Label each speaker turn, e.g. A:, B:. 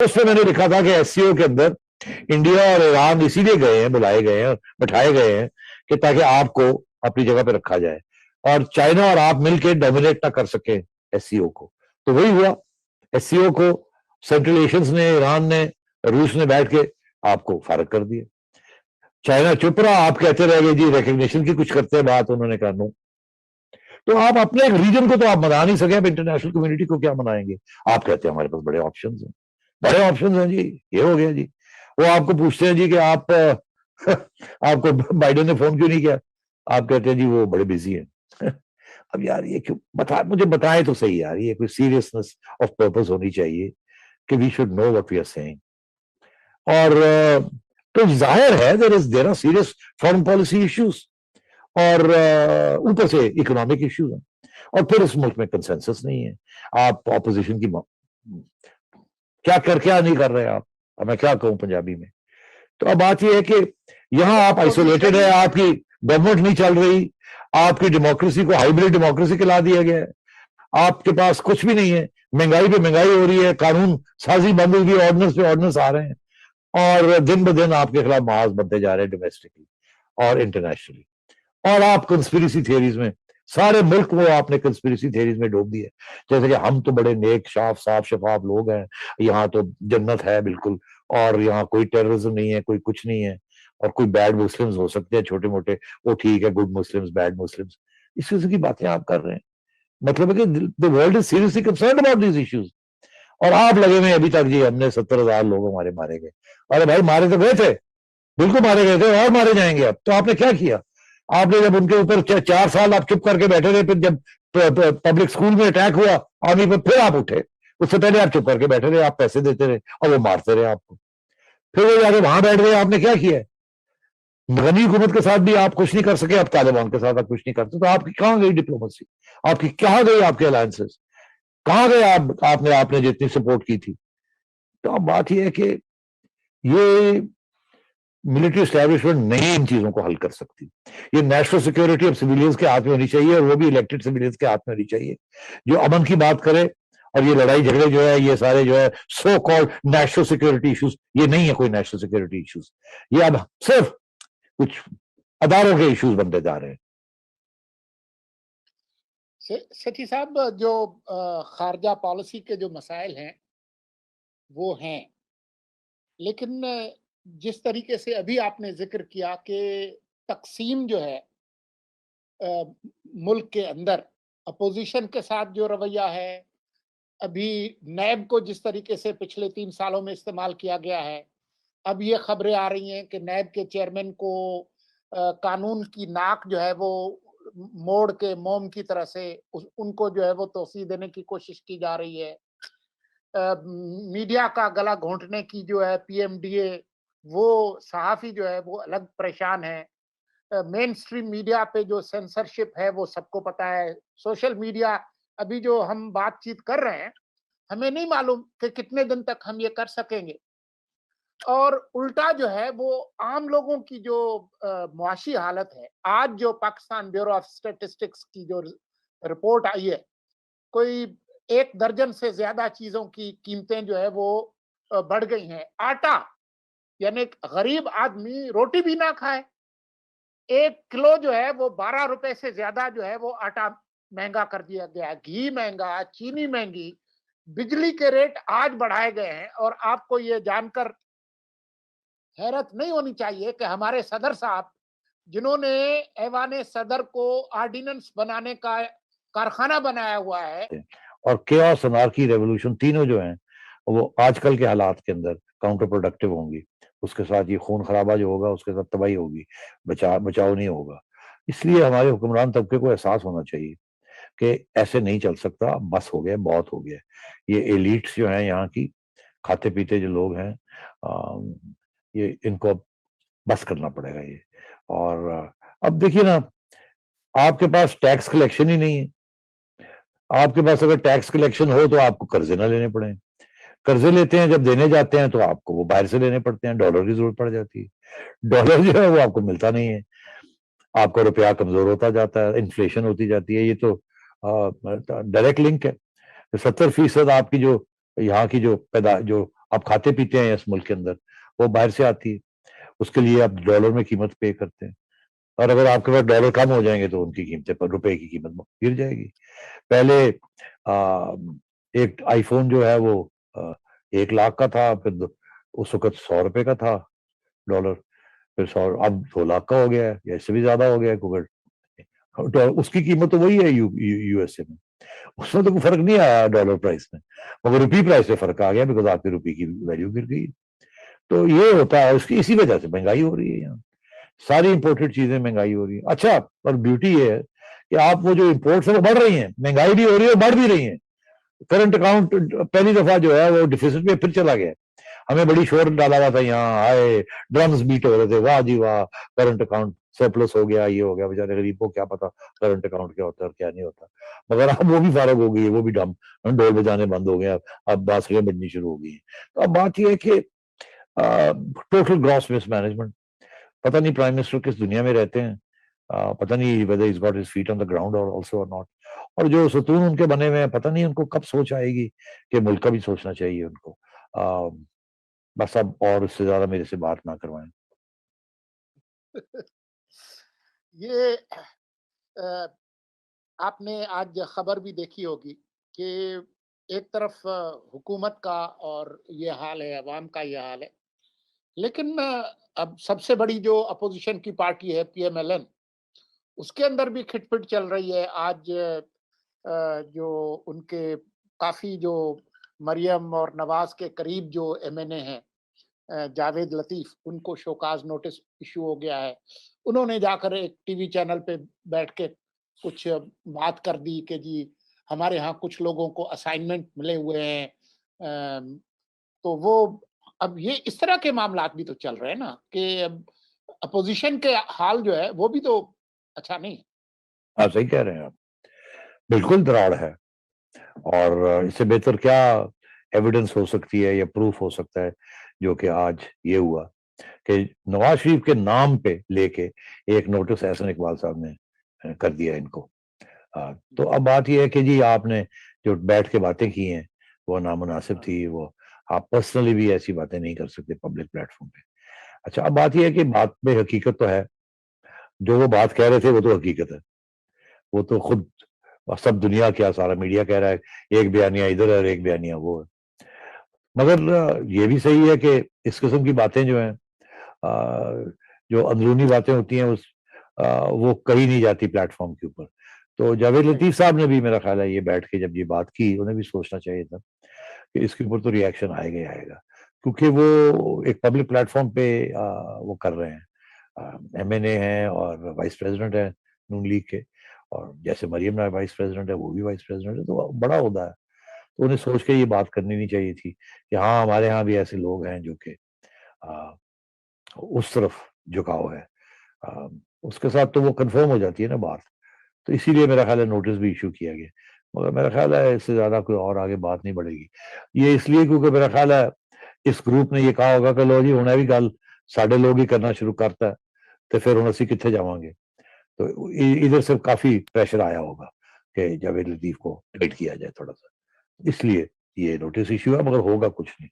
A: اس میں نے لکھا تھا کہ SCO کے اندر انڈیا اور ایران اسی لیے گئے ہیں، بلائے گئے ہیں، بٹھائے گئے ہیں کہ تاکہ آپ کو اپنی جگہ پہ رکھا جائے اور چائنا اور آپ مل کے ڈومینیٹ نہ کر سکے SCO کو. تو وہی ہوا، SCO کو سینٹرل ایشینز نے، ایران نے، روس نے بیٹھ کے آپ کو فارغ کر دیا. چائنا چپ رہا، آپ کہتے رہ گئے جی ریکگنیشن کی کچھ کرتے ہیں بات، انہوں نے کہا نو. تو آپ اپنے ریجن کو تو آپ منا نہیں سکے، آپ انٹرنیشنل کمیونٹی کو کیا منائیں گے؟ آپ کہتے ہیں ہمارے پاس بڑے آپشنز ہیں، بڑے آپشنز ہیں جی، یہ ہو گیا جی. وہ آپ کو پوچھتے ہیں جی کہ آپ آپ کو بائیڈن نے فون کیوں نہیں کیا؟ آپ کہتے ہیں جی وہ بڑے بزی ہیں. اب یار یہ کیوں مجھے بتائیں تو صحیح یار، یہ کوئی سیریسنس آف پرپز ہونی چاہیے کہ we should know what we are seeing. اور تو ظاہر ہے there are serious foreign policy issues, اور اوپر سے اکنامک ایشوز ہیں، اور پھر اس ملک میں کنسنسس نہیں ہے. آپ اپوزیشن کی کیا نہیں کر رہے آپ، میں کیا کہوں پنجابی میں. تو اب بات یہ ہے کہ یہاں آپ آئسولیٹڈ ہے، آپ کی گورنمنٹ نہیں چل رہی، آپ کی ڈیموکریسی کو ہائیبریڈ ڈیموکریسی کھلا دیا گیا ہے، آپ کے پاس کچھ بھی نہیں ہے، مہنگائی پہ مہنگائی ہو رہی ہے، قانون سازی بند ہوگی، آرڈننس پہ آرڈننس آ رہے ہیں، اور دن بدن آپ کے خلاف محاذ بنتے جا رہے ہیں ڈومیسٹکلی اور انٹرنیشنلی. اور آپ کنسپیریسی تھیوریز میں، سارے ملک وہ آپ نے کنسپیریسی تھیوریز میں ڈوب دیے، جیسے کہ ہم تو بڑے نیک صاف شفاف لوگ ہیں، یہاں تو جنت ہے بالکل، اور یہاں کوئی ٹیررزم نہیں ہے، کوئی کچھ نہیں ہے، اور کوئی بیڈ مسلمز ہو سکتے ہیں چھوٹے موٹے، وہ ٹھیک ہے، گڈ مسلمز بیڈ مسلمز. اس قسم کی باتیں آپ کر رہے ہیں. مطلب ہے کہ the world is seriously concerned about these issues. اور آپ لگے ہوئے ابھی تک جی ہم نے 70,000 لوگ ہمارے مارے گئے. ارے بھائی مارے تو گئے تھے، بالکل مارے گئے تھے، اور مارے جائیں گے اب. تو آپ نے کیا کیا؟ آپ نے جب ان کے اوپر 4 سال آپ چپ کر کے بیٹھے رہے، پھر جب پبلک اسکول میں اٹیک ہوا آرمی پر، پھر آپ اٹھے. اس سے پہلے آپ چپ کر کے بیٹھے رہے، آپ پیسے دیتے رہے اور وہ مارتے رہے آپ کو. پھر وہ جا کے وہاں بیٹھ گئے. آپ نے کیا کیا ہے؟ غنی حکومت کے ساتھ بھی آپ کچھ نہیں کر سکے، اب طالبان کے ساتھ آپ کچھ نہیں کرتے. تو آپ کی کہاں گئی ڈپلومسی؟ آپ کی کہاں گئی آپ کے الائنسز؟ کہاں گئے آپ نے جتنی سپورٹ کی تھی؟ تو اب بات یہ ہے کہ یہ ملٹری اسٹیبلشمنٹ نہیں ان چیزوں کو حل کر سکتی. یہ نیشنل سیکورٹی اب سویلینز کے ہاتھ میں ہونی چاہیے، اور وہ بھی الیکٹڈ سویلینز کے ہاتھ میں ہونی چاہیے، جو امن کی بات کرے. اور یہ لڑائی جھگڑے جو ہے، یہ سارے جو ہے so called national security issues, یہ نہیں ہے کوئی نیشنل سیکورٹی ایشوز. یہ اب صرف کچھ اداروں کے ایشوز بنتے جا رہے ہیں.
B: سچی صاحب، جو خارجہ پالیسی کے جو مسائل ہیں وہ ہیں، لیکن جس طریقے سے ابھی آپ نے ذکر کیا کہ تقسیم جو ہے ملک کے اندر، اپوزیشن کے ساتھ جو رویہ ہے، ابھی نیب کو جس طریقے سے پچھلے 3 سالوں میں استعمال کیا گیا ہے، اب یہ خبریں آ رہی ہیں کہ نیب کے چیئرمین کو قانون کی ناک جو ہے وہ موڑ کے موم کی طرح سے ان کو جو ہے وہ توسیع دینے کی کوشش کی جا رہی ہے. میڈیا کا گلا گھونٹنے کی جو ہے PMDA، وہ صحافی جو ہے وہ الگ پریشان ہے. مین سٹریم میڈیا پہ جو سینسرشپ ہے وہ سب کو پتا ہے. سوشل میڈیا، ابھی جو ہم بات چیت کر رہے ہیں، ہمیں نہیں معلوم کہ کتنے دن تک ہم یہ کر سکیں گے. اور الٹا جو ہے وہ عام لوگوں کی جو معاشی حالت ہے، آج جو پاکستان بیورو آف اسٹیٹسٹکس کی جو رپورٹ آئی ہے، کوئی 1 درجن سے زیادہ چیزوں کی قیمتیں جو ہے وہ بڑھ گئی ہیں. آٹا، یعنی غریب آدمی روٹی بھی نہ کھائے، 1 کلو جو ہے وہ 12 روپے سے زیادہ جو ہے وہ آٹا مہنگا کر دیا گیا. گھی مہنگا، چینی مہنگی، بجلی کے ریٹ آج بڑھائے گئے ہیں. اور آپ کو یہ جان کر حیرت نہیں ہونی چاہیے کہ ہمارے صدر صاحب، جنہوں نے ایوان صدر کو آرڈیننس بنانے کا کارخانہ بنایا ہوا ہے،
A: اور کیوس، انارکی، ریولوشن، تینوں جو ہیں وہ آج کل کے حالات کے اندر کاؤنٹر پروڈکٹیو ہوں گی. اس کے ساتھ یہ خون خرابہ جو ہوگا، اس کے ساتھ تباہی ہوگی، بچاؤ نہیں ہوگا. اس لیے ہمارے حکمران طبقے کو احساس ہونا چاہیے کہ ایسے نہیں چل سکتا، بس ہو گیا، بہت ہو گیا. یہ ایلیٹس جو ہیں یہاں کی، کھاتے پیتے جو لوگ ہیں، یہ ان کو بس کرنا پڑے گا. یہ اور اب دیکھیے نا، آپ کے پاس ٹیکس کلیکشن ہی نہیں ہے. آپ کے پاس اگر ٹیکس کلیکشن ہو تو آپ کو قرضے نہ لینے پڑیں. قرضے لیتے ہیں جب دینے جاتے ہیں تو آپ کو وہ باہر سے لینے پڑتے ہیں، ڈالر کی ضرورت پڑ جاتی ہے. ڈالر جو ہے وہ آپ کو ملتا نہیں ہے، آپ کا روپیہ کمزور ہوتا جاتا ہے، انفلیشن ہوتی جاتی ہے. یہ تو ڈائریکٹ لنک ہے. 70% آپ کی جو یہاں کی جو آپ کھاتے پیتے ہیں اس ملک کے اندر، وہ باہر سے آتی ہے، اس کے لیے آپ ڈالر میں قیمت پے کرتے ہیں، اور اگر آپ کے پاس ڈالر کم ہو جائیں گے تو ان کی قیمتیں پر روپے کی قیمت گر جائے گی. پہلے ایک آئی فون جو ہے وہ 1 لاکھ کا تھا، پھر اس وقت 100 روپے کا تھا ڈالر، پھر 100 اب 2 لاکھ کا ہو گیا ہے یا اس سے بھی زیادہ ہو گیا ہے کوئی. اس کی قیمت تو وہی ہے یو ایس اے میں، اس میں تو کوئی فرق نہیں آیا ڈالر پرائس میں، مگر روپی پرائس میں فرق آ گیا بیکاز آپ کی روپی کی ویلیو گر گئی. تو یہ ہوتا ہے، اس کی اسی وجہ سے مہنگائی ہو رہی ہے یہاں، ساری امپورٹڈ چیزیں مہنگائی ہو رہی ہے. اچھا، اور بیوٹی یہ ہے کہ آپ وہ جو امپورٹس ہیں وہ بڑھ رہی ہیں، مہنگائی بھی ہو رہی ہے اور بڑھ بھی رہی ہیں. کرنٹ اکاؤنٹ پہلی دفعہ جو ہے وہ ڈیفیسٹ میں پھر چلا گیا. ہمیں بڑی شور ڈالا ہوا تھا یہاں، آئے ڈرمز بیٹ ہو رہے تھے، واہ جی واہ کرنٹ اکاؤنٹ سرپلس ہو گیا، یہ ہو گیا. بیچارے غریب کو کیا پتا کرنٹ اکاؤنٹ کیا ہوتا ہے اور کیا نہیں ہوتا. مگر اب وہ بھی فارغ ہو گئی ہے، وہ بھی ڈول بجانے بند ہو گئے، اب بانسریاں بجنی شروع ہو گئی ہیں. تو اب بات یہ ہے کہ ٹوٹل گراس مس مینجمنٹ. پتہ نہیں پرائم منسٹر کس دنیا میں رہتے ہیں، پتہ نہیں whether he's got his feet on the ground or also or not. اور جو ستون ان کے بنے ہوئے ہیں، پتہ نہیں ان کو کب سوچ آئے گی کہ ملک کا بھی سوچنا چاہیے ان کو. بس اب اور اس سے زیادہ میرے سے بات نہ کروائیں.
B: یہ آپ نے آج خبر بھی دیکھی ہوگی کہ ایک طرف حکومت کا اور یہ حال ہے، عوام کا یہ حال ہے، لیکن اب سب سے بڑی جو اپوزیشن کی پارٹی ہے پی ایم ایل این، اس کے اندر بھی کھٹ پٹ چل رہی ہے. آج جو ان کے کافی جو مریم اور نواز کے قریب جو ایم این اے ہیں، جاوید لطیف، ان کو شوکاز نوٹس ایشو ہو گیا ہے. انہوں نے جا کر ایک ٹی وی چینل پہ بیٹھ کے کچھ بات کر دی کہ جی ہمارے ہاں کچھ لوگوں کو اسائنمنٹ ملے ہوئے ہیں. تو وہ اب یہ اس طرح کے معاملات بھی تو چل رہے ہیں نا کہ اپوزیشن کے حال جو ہے وہ بھی تو اچھا نہیں ہے.
A: آپ صحیح کہہ رہے ہیں، آپ بالکل دراڑ ہے. اور اس سے بہتر کیا ایویڈنس ہو سکتی ہے یا پروف ہو سکتا ہے جو کہ آج یہ ہوا کہ نواز شریف کے نام پہ لے کے ایک نوٹس احسن اقبال صاحب نے کر دیا ان کو. تو اب بات یہ ہے کہ جی آپ نے جو بیٹھ کے باتیں کی ہیں وہ نامناسب تھی، وہ آپ پرسنلی بھی ایسی باتیں نہیں کر سکتے پبلک پلیٹ فارم پہ. اچھا، اب بات یہ ہے کہ بات میں حقیقت تو ہے، جو وہ بات کہہ رہے تھے وہ تو حقیقت ہے، وہ تو خود سب دنیا کیا سارا میڈیا کہہ رہا ہے، ایک بیانیہ ادھر ہے اور ایک بیانیہ وہ ہے. مگر یہ بھی صحیح ہے کہ اس قسم کی باتیں جو ہیں، جو اندرونی باتیں ہوتی ہیں، وہ کہیں نہیں جاتی پلیٹ فارم کے اوپر. تو جاوید لطیف صاحب نے بھی میرا خیال ہے یہ بیٹھ کے جب یہ بات کی، انہیں بھی سوچنا چاہیے تھا کہ اس کے اوپر تو ری ایکشن آئے گا ہی آئے گا، کیونکہ وہ ایک پبلک پلیٹ فارم پہ وہ کر رہے ہیں، ایم این اے ہیں اور وائس پریزیڈنٹ ہیں نون لیگ کے، اور جیسے مریم نائب وائس پریزیڈنٹ ہے وہ بھی وائس پریزیڈنٹ ہے، تو بڑا عہدہ ہے. تو انہیں سوچ کے یہ بات کرنی نہیں چاہیے تھی کہ ہاں ہمارے ہاں بھی ایسے لوگ ہیں جو کہ اس طرف جھکاؤ ہے. اس کے ساتھ تو وہ کنفرم ہو جاتی ہے نا بات. تو اسی لیے میرا خیال ہے نوٹس بھی ایشو کیا گیا، مگر میرا خیال ہے اس سے زیادہ کوئی اور آگے بات نہیں بڑھے گی. یہ اس لیے کیونکہ میرا خیال ہے اس گروپ نے یہ کہا ہوگا کہ لو جی ہونا بھی گل ساڈے لوگ ہی کرنا شروع کرتا ہے تو پھر ہوں اسی کتنے جاواں گے. تو ادھر سے کافی پریشر آیا ہوگا کہ جاوید لطیف کو ٹائٹ کیا جائے تھوڑا سا، اس لیے یہ نوٹس ایشو ہے، مگر ہوگا کچھ نہیں.